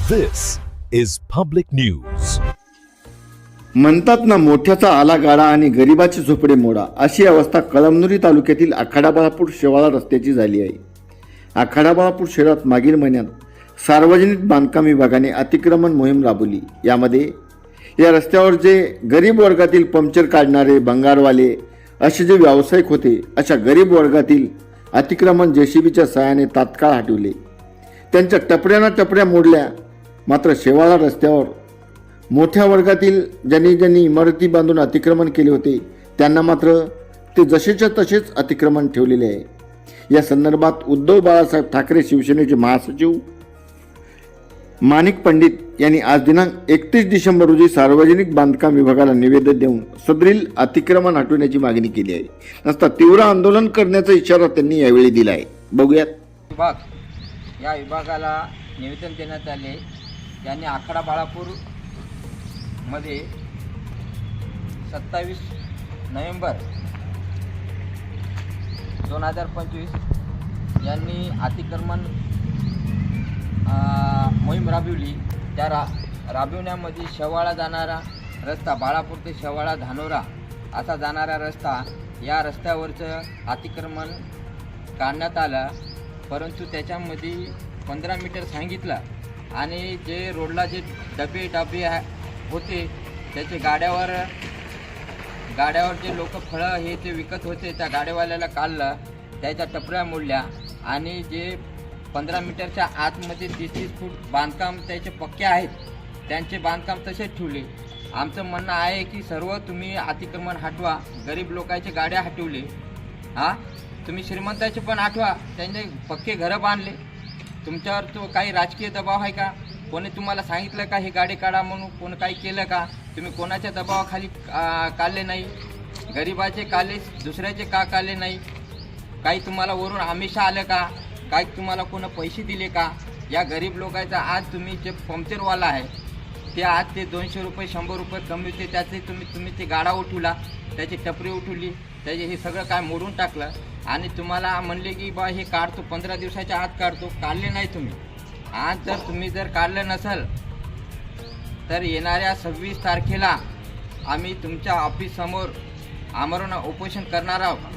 This is public news. म्हणतात ना, मोठ्याचा आला गाडा आणि गरिबाचे झोपडे मोडा, अशी अवस्था कळमनुरी तालुक्यातील आखाडाबाळापूर शेवाळा रस्त्याची झाली आहे. आखाडाबाळापूर शहरात मागील महिन्यात सार्वजनिक बांधकाम विभागाने अतिक्रमण मोहीम राबवली. यामध्ये या रस्त्यावर जे गरीब वर्गातील पंक्चर काढणारे, भंगारवाले असे जे व्यावसायिक होते, अशा गरीब वर्गातील अतिक्रमण जेसीबीच्या सहाय्याने तात्काळ हटवले. त्यांच्या टपऱ्या मोडल्या. मात्र शेवाळा रस्त्यावर मोठ्या वर्गातील ज्यांनी इमारती बांधून अतिक्रमण केले होते, त्यांना मात्र ते जसेच्या तसेच अतिक्रमण ठेवलेले आहे. या संदर्भात उद्धव बाळासाहेब ठाकरे शिवसेनेचे महासचिव माणिक पंडित यांनी आज दिनांक 31 डिसेंबर रोजी सार्वजनिक बांधकाम विभागाला निवेदन देऊन सदरील अतिक्रमण हटवण्याची मागणी केली आहे. नसता तीव्र आंदोलन करण्याचा इशारा त्यांनी यावेळी दिला आहे. बघूयात. या विभागाला निवेदन देण्यात आले. त्यांनी आखाडा बाळापूर मध्ये 27 नोव्हेंबर 2025 यांनी अतिक्रमण मोहीम राबविली. त्या राबविण्यामध्ये शेवाळा जाणारा रस्ता, बाळापूर ते शेवाळा धानोरा असा जाणारा रस्ता, या रस्त्यावरचं अतिक्रमण काढण्यात आलं. परंतु त्याच्यामध्ये 15 मीटर सांगितलं आणि जे रोडला जे डबे होते, त्याचे गाड्यावर जे लोक फळं हे ते विकत होते, त्या गाड्यावाल्याला काढलं. त्याच्या टपऱ्या मोडल्या आणि जे 15 मीटरच्या आतमध्ये 30 फूट बांधकाम त्याचे पक्के आहेत, त्यांचे बांधकाम तसेच ठेवले. आमचं म्हणणं आहे की सर्व तुम्ही अतिक्रमण हटवा. गरीब लोकांचे गाड्या हटवले, तुम्ही श्रीमंताचे पण हटवा. त्यांचे पक्के घरं बांधले. तुमच्यावर तो काही राजकीय दबाव आहे का? कोणी तुम्हाला सांगितलं का हे गाडी काढा म्हणून? कोण काही केलं का? तुम्ही कोणाच्या दबावाखाली काढले नाही. गरिबाचे काढले, दुसऱ्याचे का काढले नाही? काही तुम्हाला वरून आमिष आलं का? काही तुम्हाला कोण पैसे दिले का? या गरीब लोकांचा आज तुम्ही जे पंक्चरवाला आहे, ते आज ते 200 रुपये 100 रुपये कमी होते, त्याचे तुम्ही ते गाडा उठवला, त्याची टपरी उठवली, त्याचे हे सगळं काय मोडून टाकलं आणि तुम्हाला म्हणले की बा हे काढतो, 15 दिवसाच्या आत काढतो. काढले नाही तुम्ही. आज जर तुम्ही काढलं नसेल तर येणाऱ्या 26 तारखेला आम्ही तुमच्या ऑफिससमोर आमरण उपोषण करणार आहोत.